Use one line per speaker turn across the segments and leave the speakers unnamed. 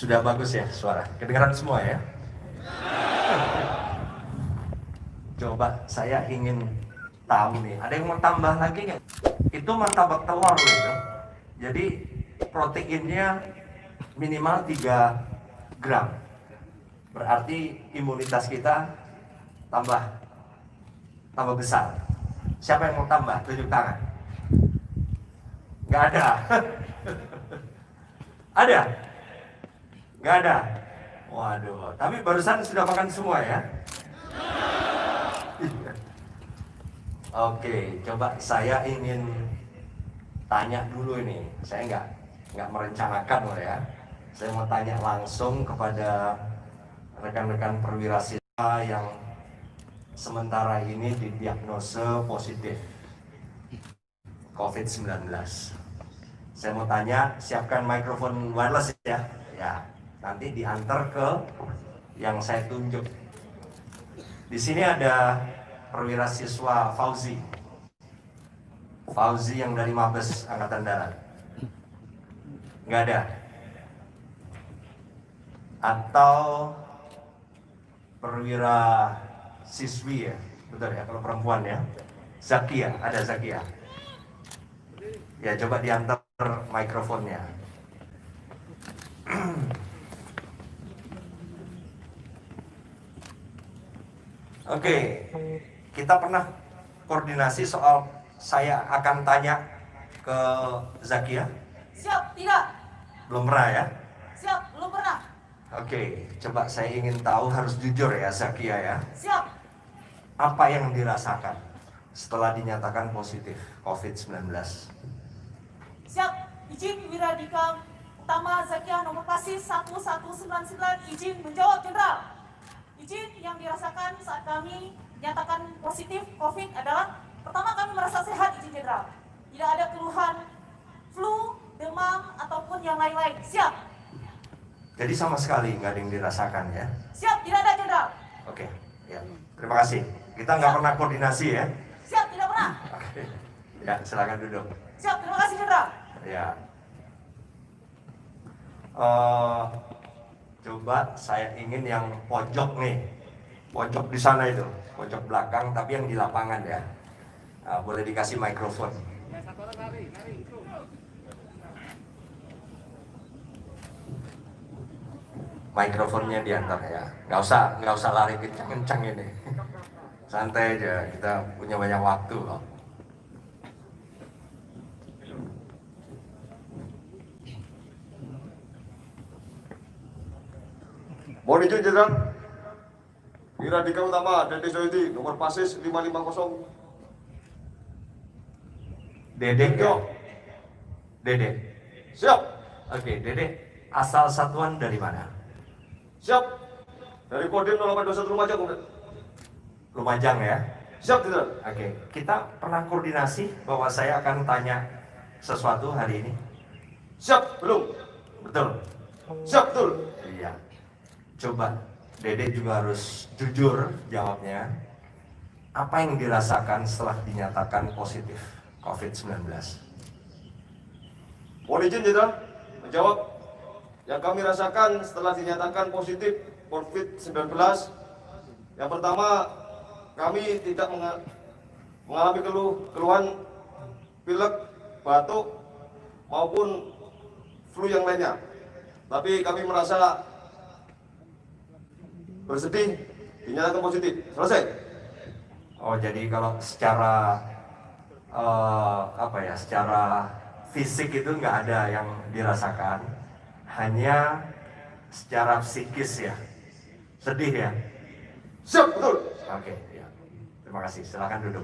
Sudah bagus ya suara? Kedengaran semua ya? Coba saya ingin tahu nih, ada yang mau tambah lagi nggak? Itu martabak telur gitu. Jadi proteinnya minimal 3 gram. Berarti imunitas kita tambah besar. Siapa yang mau tambah? Tunjuk tangan. Nggak ada. Ada? Nggak ada? Waduh, tapi barusan sudah makan semua ya? Oke, coba saya ingin tanya dulu ini. Saya nggak merencanakan loh ya. Saya mau tanya langsung kepada rekan-rekan perwira siswa yang sementara ini didiagnose positif COVID-19. Saya mau tanya, siapkan mikrofon wireless ya. Ya, nanti diantar ke yang saya tunjuk. Di sini ada perwira siswa Fauzi yang dari Mabes Angkatan Darat. Nggak ada? Atau perwira siswi ya, betul ya kalau perempuan ya. Zakia, ada Zakia. Ya coba diantar mikrofonnya. Oke, kita pernah koordinasi soal saya akan tanya ke Zakia.
Siap, tidak.
Belum pernah ya?
Siap, belum pernah.
Oke, coba saya ingin tahu, harus jujur ya Zakia ya.
Siap.
Apa yang dirasakan setelah dinyatakan positif COVID-19?
Siap, izin Wiradika Utama Zakia nomor pasis 1199, izin menjawab Jenderal. Izin yang dirasakan saat kami dinyatakan positif COVID adalah, pertama kami merasa sehat, izin Jenderal. Tidak ada keluhan flu, demam, ataupun yang lain-lain. Siap.
Jadi sama sekali nggak ada yang dirasakan ya?
Siap, tidak ada Jenderal.
Oke, ya. Terima kasih. Kita nggak pernah koordinasi ya?
Siap, tidak pernah.
Oke. Ya, silakan duduk.
Siap, terima kasih Jenderal.
Ya. Coba saya ingin yang pojok nih, pojok di sana itu, pojok belakang, tapi yang di lapangan ya. Nah, boleh dikasih mikrofon. Mikrofonnya diantar ya, nggak usah lari kencang-kencang ini. Santai aja, kita punya banyak waktu loh.
Mohon izin Jenderal, Wiradika Utama Dede Soedi nomor pasis 550.
Dede ya? Dede.
Siap.
Oke, Dede, asal satuan dari mana?
Siap. Dari Kodim 0821 Lumajang, Komandan.
Lumajang ya?
Siap, Jenderal.
Oke, kita pernah koordinasi bahwa saya akan tanya sesuatu hari ini?
Siap, belum?
Betul?
Siap, betul.
Iya. Coba, Dede juga harus jujur jawabnya. Apa yang dirasakan setelah dinyatakan positif COVID-19?
Mohon izin Jenderal, menjawab. Yang kami rasakan setelah dinyatakan positif COVID-19, yang pertama, kami tidak mengalami keluhan pilek, batuk, maupun flu yang lainnya. Tapi kami merasa bersedih dinyatakan positif. Selesai.
Oh, jadi kalau secara secara fisik itu nggak ada yang dirasakan, hanya secara psikis ya, sedih ya.
Siap, betul.
Oke, ya. Terima kasih. Silakan duduk.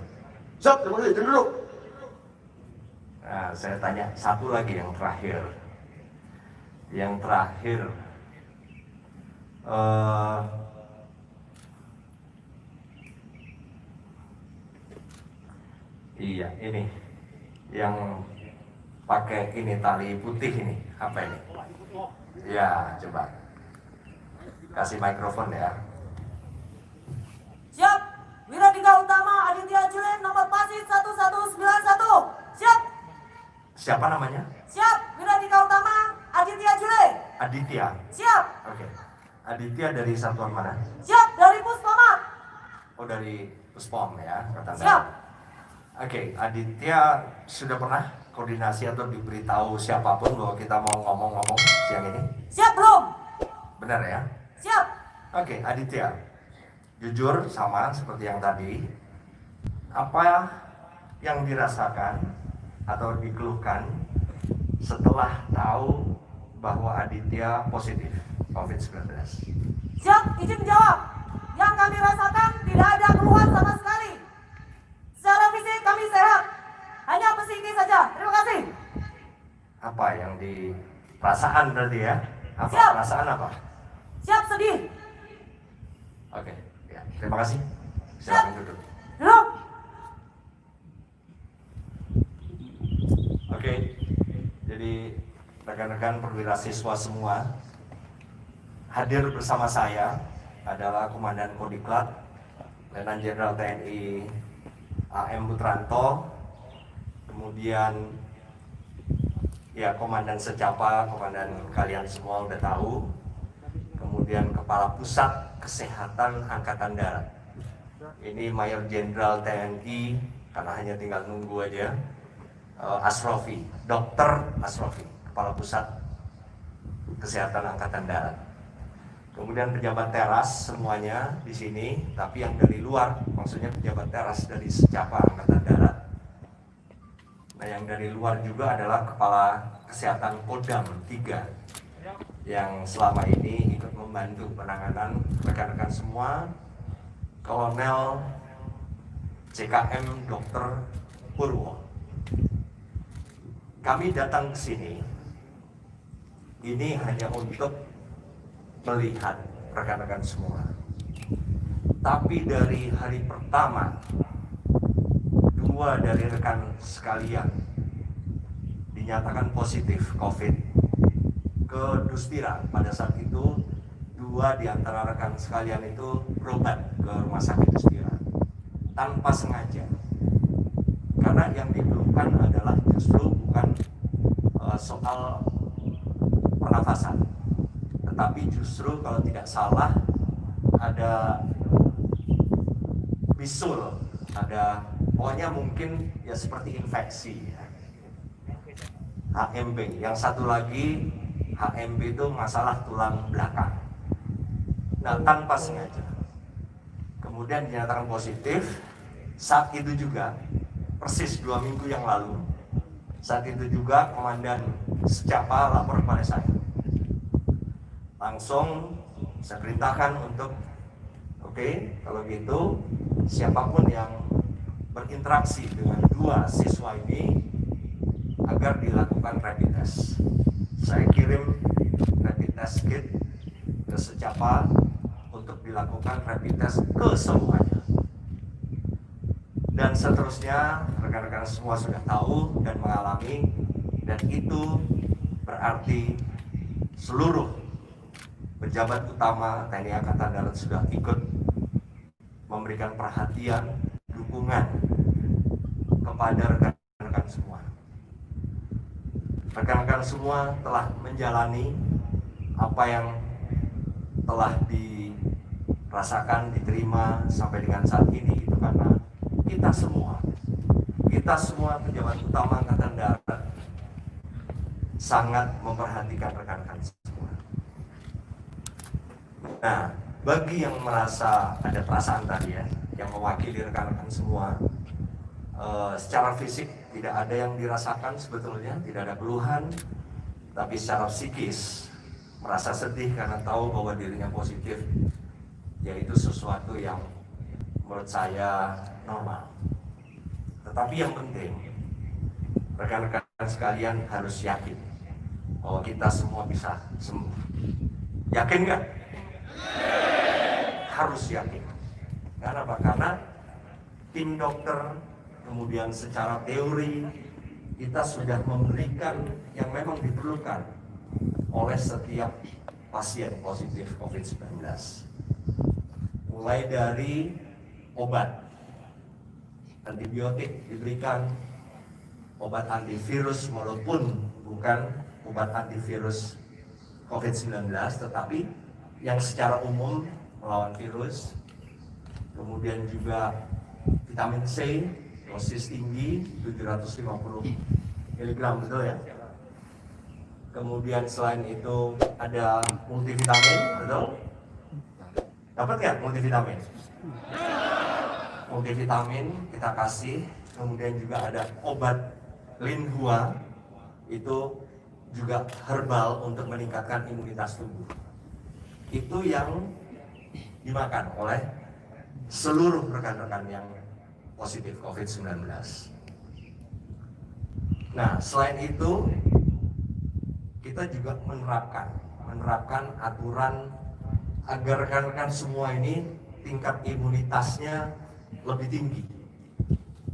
Siap, terima kasih. Jangan duduk.
Nah, saya tanya satu lagi yang terakhir. Yang terakhir, iya ini, yang pakai ini tali putih ini, apa ini? Ya, coba kasih mikrofon ya.
Siap, Wiradika Utama Aditya Jule nomor pasis 1191. Siap.
Siapa namanya?
Siap, Wiradika Utama Aditya Jule.
Aditya.
Siap.
Oke. Aditya dari satuan mana?
Siap, dari Puspamat.
Oh, dari Puspom ya, Angkatan
Siap.
Darat. Oke, Aditya sudah pernah koordinasi atau diberitahu siapapun bahwa kita mau ngomong-ngomong siang ini?
Siap belum?
Benar ya?
Siap.
Oke, Aditya. Jujur sama seperti yang tadi. Apa yang dirasakan atau dikeluhkan setelah tahu bahwa Aditya positif COVID-19?
Siap, izin menjawab. Yang kami rasakan tidak ada keluhan sama sekali. Secara fisik kami sehat. Hanya psikis saja. Terima kasih.
Apa yang dirasaan berarti ya? Apa
Siap.
perasaan apa?
Siap, sedih.
Oke, ya, terima kasih. Silakan duduk.
Duduk.
Oke, jadi rekan-rekan perwira siswa semua, hadir bersama saya adalah Komandan Kodiklat, Letnan Jenderal TNI AM Putranto, kemudian ya Komandan Secapa, Komandan kalian semua udah tahu, kemudian Kepala Pusat Kesehatan Angkatan Darat. Ini Mayor Jenderal TNI, karena hanya tinggal nunggu aja, Asrofi, Dr. Asrofi, Kepala Pusat Kesehatan Angkatan Darat. Kemudian pejabat teras semuanya di sini, tapi yang dari luar, maksudnya pejabat teras dari Secapa Angkatan Darat. Nah, yang dari luar juga adalah Kepala Kesehatan Kodam 3 yang selama ini ikut membantu penanganan rekan-rekan semua. Kolonel CKM Dr. Purwo. Kami datang ke sini ini hanya untuk melihat rekan-rekan semua. Tapi dari hari pertama, 2 dari rekan sekalian dinyatakan positif COVID ke Dustira. Pada saat itu 2 di antara rekan sekalian itu berobat ke rumah sakit Dustira tanpa sengaja. Karena yang dikeluhkan adalah justru bukan soal pernafasan, tetapi justru kalau tidak salah ada bisul, ada pokoknya mungkin ya seperti infeksi ya. HMB, yang satu lagi HMB itu masalah tulang belakang. Nah, tanpa sengaja kemudian dinyatakan positif. Saat itu juga persis 2 minggu yang lalu, saat itu juga Komandan Secapa lapor kepada saya. Langsung saya perintahkan untuk oke, kalau gitu siapapun yang berinteraksi dengan 2 siswa ini agar dilakukan rapid test. Saya kirim rapid test kit ke Secapa untuk dilakukan rapid test ke semuanya. Dan seterusnya rekan-rekan semua sudah tahu dan mengalami, dan itu berarti seluruh pejabat utama TNI Angkatan Darat sudah ikut memberikan perhatian, dukungan kepada rekan-rekan semua. Rekan-rekan semua telah menjalani apa yang telah dirasakan, diterima sampai dengan saat ini, itu karena kita semua pejabat utama Angkatan Darat sangat memperhatikan rekan-rekan semua. Nah, bagi yang merasa ada perasaan tadi ya, yang mewakili rekan-rekan semua, secara fisik tidak ada yang dirasakan sebetulnya, tidak ada keluhan, tapi secara psikis merasa sedih karena tahu bahwa dirinya positif, yaitu sesuatu yang menurut saya normal. Tetapi yang penting, rekan-rekan sekalian harus yakin bahwa kita semua bisa sembuh. Yakin nggak? Harus yakin. Karena apa? Karena tim dokter, kemudian secara teori kita sudah memberikan yang memang diperlukan oleh setiap pasien positif COVID-19. Mulai dari obat, antibiotik diberikan, obat antivirus walaupun bukan obat antivirus COVID-19, tetapi yang secara umum melawan virus. Kemudian juga vitamin C, dosis tinggi 750 mg, betul ya? Kemudian selain itu ada multivitamin, betul? Dapat nggak multivitamin? Multivitamin kita kasih, kemudian juga ada obat Linhua, itu juga herbal untuk meningkatkan imunitas tubuh. Itu yang dimakan oleh seluruh rekan-rekan yang positif COVID-19. Nah, selain itu kita juga menerapkan aturan agar rekan-rekan semua ini tingkat imunitasnya lebih tinggi.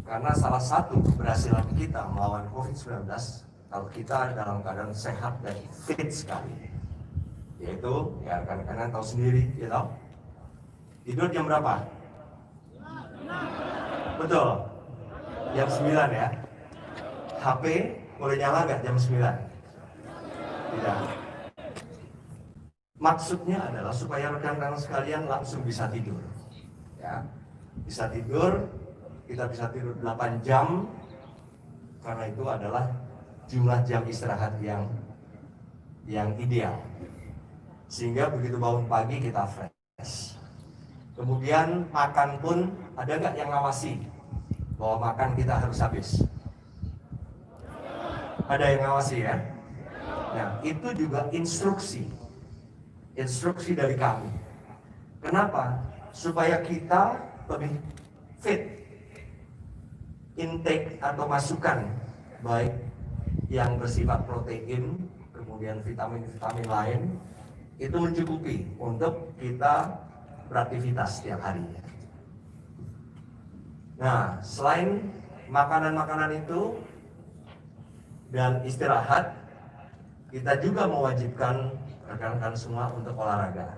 Karena salah satu keberhasilan kita melawan COVID-19 kalau kita dalam keadaan sehat dan fit sekali, yaitu ya rekan-rekan tahu sendiri, ya tahu tidur jam berapa? Betul, jam 9 ya. HP boleh nyala nggak jam 9? Tidak. Maksudnya adalah supaya rekan-rekan sekalian langsung bisa tidur, ya, bisa tidur. Kita bisa tidur 8 jam, karena itu adalah jumlah jam istirahat yang ideal. Sehingga begitu bangun pagi kita fresh. Kemudian makan pun ada nggak yang ngawasi bahwa makan kita harus habis? Ada yang ngawasi ya? Nah, itu juga instruksi dari kami. Kenapa? Supaya kita lebih fit. Intake atau masukan baik yang bersifat protein, kemudian vitamin-vitamin lain, itu mencukupi untuk kita beraktivitas setiap harinya. Nah, selain makanan-makanan itu dan istirahat, kita juga mewajibkan rekan-rekan semua untuk olahraga.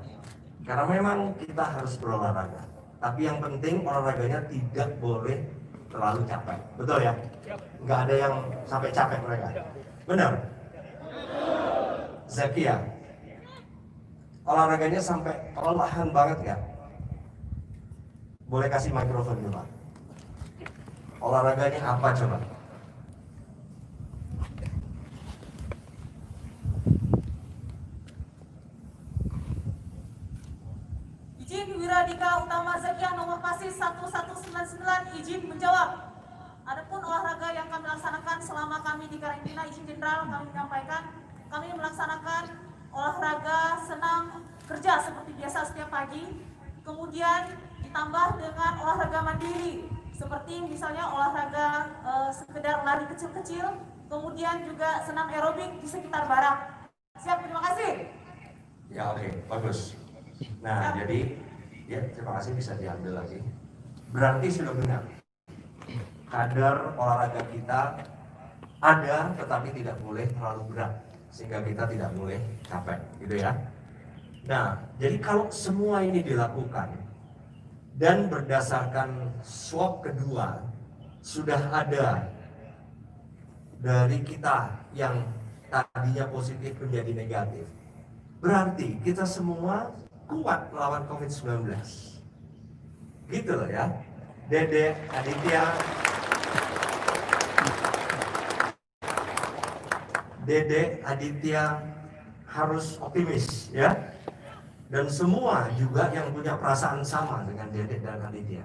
Karena memang kita harus berolahraga, tapi yang penting olahraganya tidak boleh terlalu capek, betul ya? Nggak ada yang sampai capek mereka, benar? Zakia, olahraganya sampai kelelahan banget nggak? Boleh kasih mikrofon dulu, Pak. Olahraganya apa coba?
Izin Wiradika Utama Zakia nomor pasis 1199 izin menjawab. Adapun olahraga yang kami laksanakan selama kami di karantina, izin jenderal kami menyampaikan, kami melaksanakan olahraga senam kerja seperti biasa setiap pagi, kemudian ditambah dengan olahraga mandiri seperti misalnya olahraga sekedar lari kecil-kecil, kemudian juga senam aerobik di sekitar barak. Siap, terima kasih.
Ya, oke, bagus. Nah, jadi ya terima kasih, bisa diambil lagi. Berarti sudah benar. Kadar olahraga kita ada, tetapi tidak boleh terlalu berat sehingga kita tidak boleh capek, gitu ya. Nah, jadi kalau semua ini dilakukan dan berdasarkan swab kedua sudah ada dari kita yang tadinya positif menjadi negatif, berarti kita semua kuat melawan COVID-19. Gitu loh ya. Dede, Aditya harus optimis ya. Dan semua juga yang punya perasaan sama dengan Dede dan Aditya.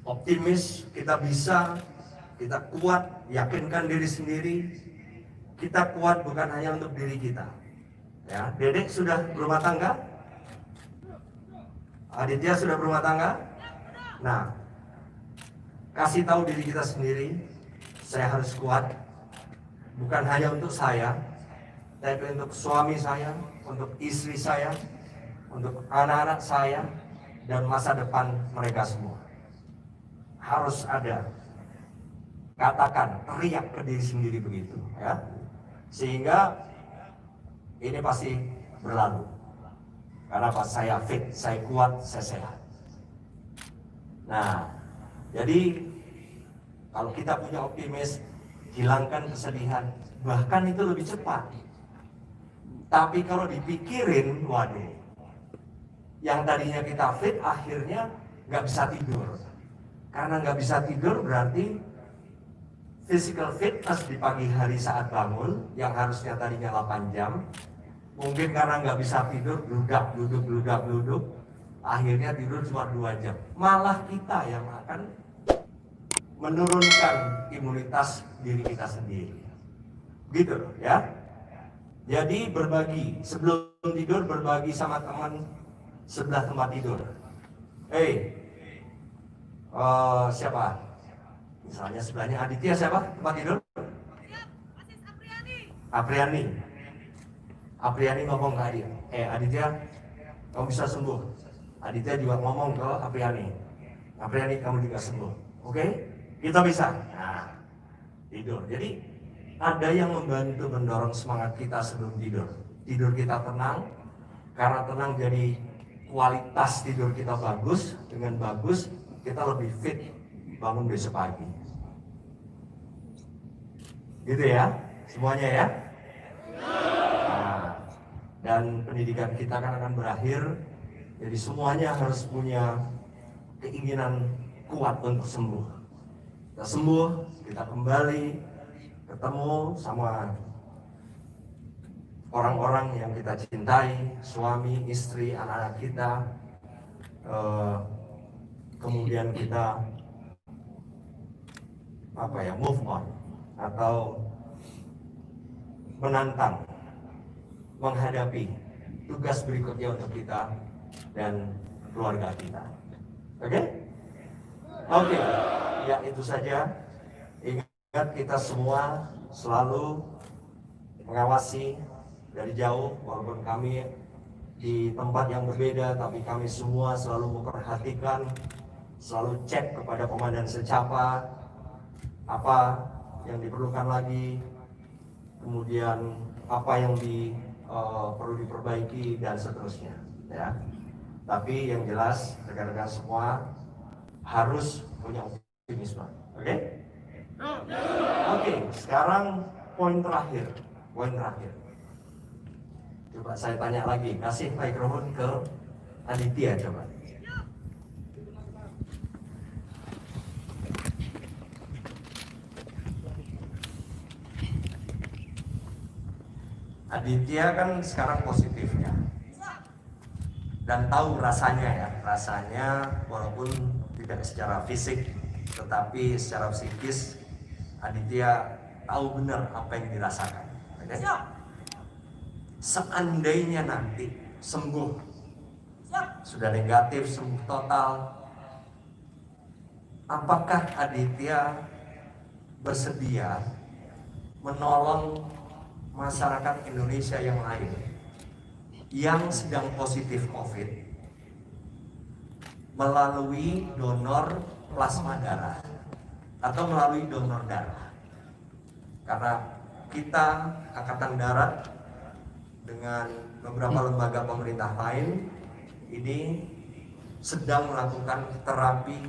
Optimis, kita bisa, kita kuat, yakinkan diri sendiri. Kita kuat bukan hanya untuk diri kita. Ya, Dede sudah berumah tangga? Aditya sudah berumah tangga? Nah, kasih tahu diri kita sendiri, saya harus kuat, bukan hanya untuk saya, tapi untuk suami saya, untuk istri saya, untuk anak-anak saya, dan masa depan mereka semua. Harus ada, katakan, teriak ke diri sendiri begitu, ya, sehingga ini pasti berlalu. Karena pas saya fit, saya kuat, saya sehat. Nah, jadi kalau kita punya optimis, hilangkan kesedihan, bahkan itu lebih cepat. Tapi kalau dipikirin, waduh, yang tadinya kita fit akhirnya nggak bisa tidur. Karena nggak bisa tidur berarti physical fitness di pagi hari saat bangun yang harusnya tadinya 8 jam, mungkin karena nggak bisa tidur, duduk, akhirnya tidur cuma 2 jam. Malah kita yang akan menurunkan imunitas diri kita sendiri. Gitu loh ya. Jadi berbagi, sebelum tidur berbagi sama teman sebelah tempat tidur. Siapa? Misalnya sebelahnya Aditya, siapa tempat tidur? Apriani. Apriani ngomong ke Aditya, Aditya, kamu bisa sembuh. Aditya juga ngomong ke Apriani, Apriani kamu juga sembuh. Oke? Kita bisa. Nah, tidur. Jadi ada yang membantu mendorong semangat kita sebelum tidur. Tidur kita tenang, karena tenang jadi kualitas tidur kita bagus. Dengan bagus, kita lebih fit bangun besok pagi. Gitu ya, semuanya ya. Nah, dan pendidikan kita kan akan berakhir. Jadi semuanya harus punya keinginan kuat untuk sembuh. Kita sembuh, kita kembali ketemu sama orang-orang yang kita cintai, suami, istri, anak-anak kita, kemudian kita move on atau menantang, menghadapi tugas berikutnya untuk kita dan keluarga kita. Oke? Oke. Ya, itu saja. Ingat, kita semua selalu mengawasi dari jauh, walaupun kami di tempat yang berbeda, tapi kami semua selalu memperhatikan, selalu cek kepada komandan secapa apa yang diperlukan lagi, kemudian apa yang perlu diperbaiki dan seterusnya ya. Tapi yang jelas rekan-rekan semua harus punya optimisme. Oke? Oke, sekarang poin terakhir. Coba saya tanya lagi, kasih mikrofon ke Aditya coba. Aditya kan sekarang positif ya, dan tahu rasanya walaupun tidak secara fisik, tetapi secara psikis Aditya tahu benar apa yang dirasakan. Okay? Seandainya nanti sembuh, sudah negatif, sembuh total, apakah Aditya bersedia menolong masyarakat Indonesia yang lain yang sedang positif COVID melalui donor plasma darah atau melalui donor darah? Karena kita Angkatan Darat dengan beberapa lembaga pemerintah lain ini sedang melakukan terapi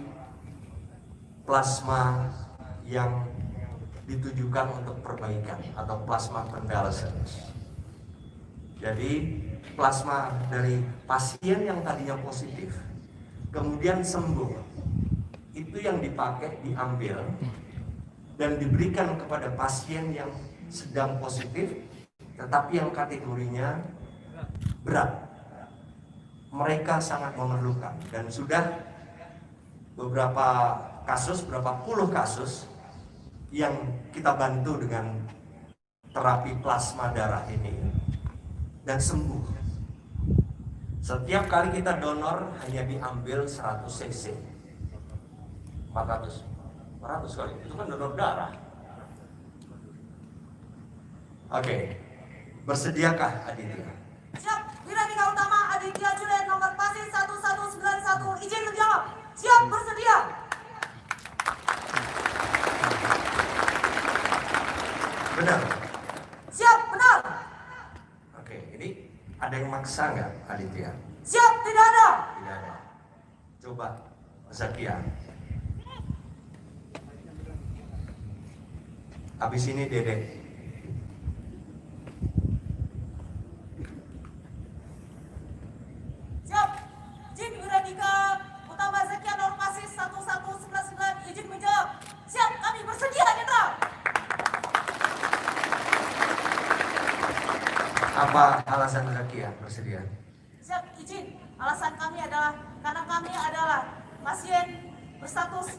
plasma yang ditujukan untuk perbaikan atau plasma convalescence. Jadi plasma dari pasien yang tadinya positif kemudian sembuh, itu yang diambil dan diberikan kepada pasien yang sedang positif tetapi yang kategorinya berat. Mereka sangat memerlukan, dan sudah beberapa puluh kasus yang kita bantu dengan terapi plasma darah ini dan sembuh. Setiap kali kita donor hanya diambil 100 cc, 400 kali, itu kan donor darah. Oke, bersediakah Aditya?
Siap, Wiradika Utama Aditya Juliet nomor pasi 1191, izin menjawab. Siap, bersedia.
Benar?
Siap, benar.
Oke, ini ada yang maksa nggak Aditya?
Siap, tidak ada.
Tidak ada. Coba Zakia. Habis ini Dede. Apa alasan Zakia bersedia?
Siap, izin. Alasan kami adalah karena kami adalah pasien berstatus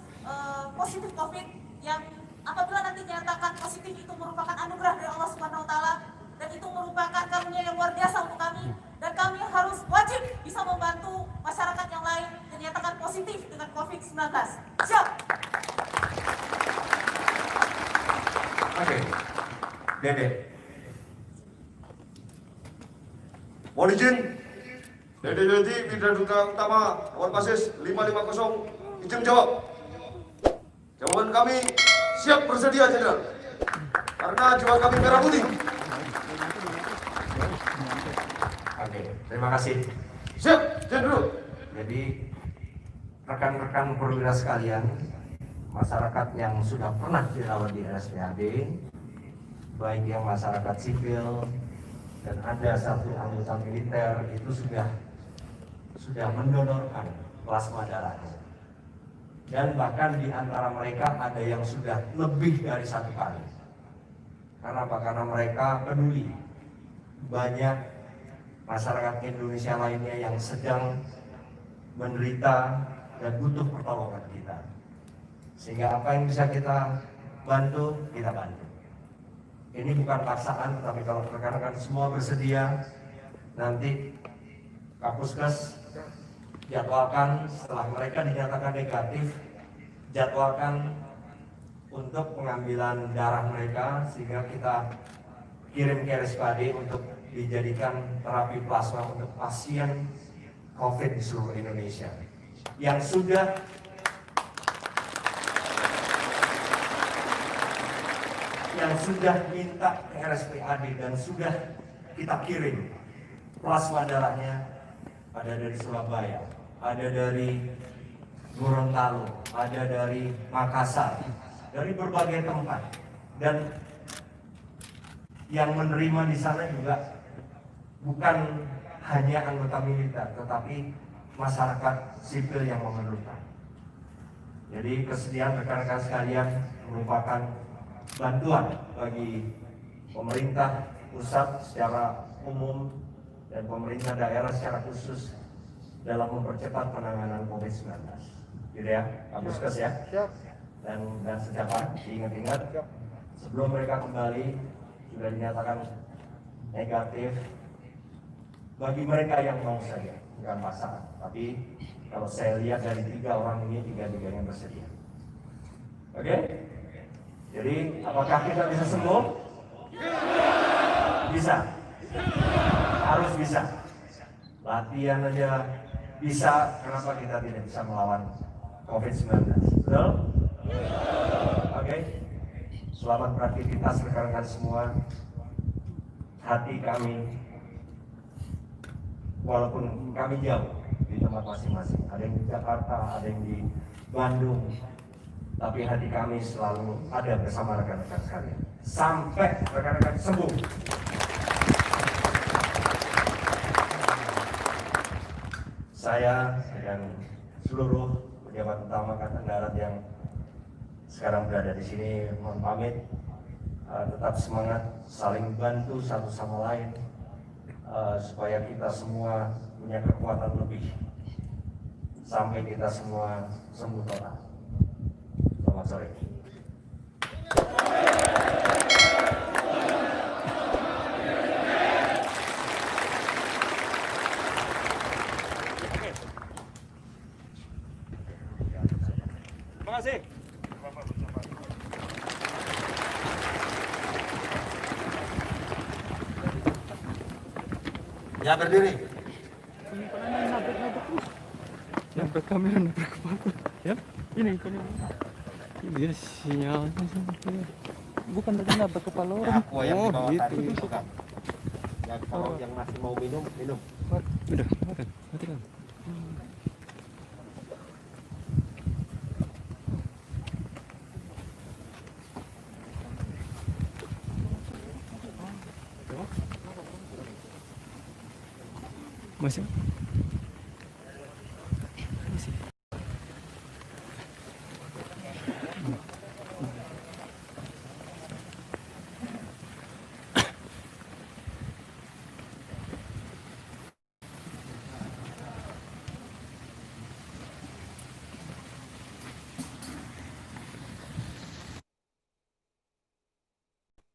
positif COVID yang apabila nanti dinyatakan positif itu merupakan anugerah dari Allah Subhanahu wa taala dan itu merupakan karunia yang luar biasa untuk kami dan kami harus wajib bisa membantu masyarakat yang lain yang dinyatakan positif dengan COVID-19. Siap.
Oke. Dede.
Mohon izin, Dede Joydi, Bidra Duta Utama, nomor pasis 550, izin menjawab. Jawaban kami siap bersedia, Jenderal. Karena jiwa kami merah putih.
Oke, terima kasih.
Siap, Jenderal.
Jadi rekan-rekan perwira sekalian, masyarakat yang sudah pernah dirawat di RSPAD, baik yang masyarakat sipil dan ada satu anggota militer itu sudah mendonorkan plasma darahnya. Dan bahkan di antara mereka ada yang sudah lebih dari 1 kali. Karena apa? Karena mereka peduli. Banyak masyarakat Indonesia lainnya yang sedang menderita dan butuh pertolongan kita. Sehingga apa yang bisa kita bantu, kita bantu. Ini bukan paksaan, tapi kalau rekan-rekan semua bersedia, nanti Kapuskes jadwalkan setelah mereka dinyatakan negatif, jadwalkan untuk pengambilan darah mereka sehingga kita kirim ke RSPAD untuk dijadikan terapi plasma untuk pasien COVID di seluruh Indonesia yang sudah minta ke RSPAD dan sudah kita kirim plasma darahnya. Ada dari Surabaya, ada dari Gorontalo, ada dari Makassar, dari berbagai tempat, dan yang menerima di sana juga bukan hanya anggota militer, tetapi masyarakat sipil yang memerlukan. Jadi kesediaan rekan-rekan sekalian merupakan bantuan bagi pemerintah pusat secara umum dan pemerintah daerah secara khusus dalam mempercepat penanganan COVID-19. Gitu ya, Kapuskes ya. Dan sejak diingat-ingat sebelum mereka kembali sudah dinyatakan negatif. Bagi mereka yang mau saja, bukan masalah. Tapi kalau saya lihat dari 3 orang ini, 3-3-nya bersedia. Oke? Jadi apakah kita bisa sembuh? Bisa. Harus bisa. Latihan aja bisa, kenapa kita tidak bisa melawan COVID-19? Betul? Oke. Selamat beraktivitas rekan-rekan semua. Hati kami, walaupun kami jauh di tempat masing-masing, ada yang di Jakarta, ada yang di Bandung, tapi hati kami selalu ada bersama rekan-rekan sekalian sampai rekan-rekan sembuh. Saya dan seluruh pejabat utama Angkatan Darat yang sekarang berada di sini mohon pamit, tetap semangat, saling bantu satu sama lain, supaya kita semua punya kekuatan lebih sampai kita semua sembuh total. Selamat sore.
Terima kasih.
Ya berdiri.
Nabrak kamera, nabrak kepala. Ya, ini. Dia sinyalnya sampai. Bukan tadi nabrak kepala orang.
Aku yang di bawah
gitu.
tadi bukan. Yang kalau yang masih mau minum, minum.
Udah, matikan. Masih?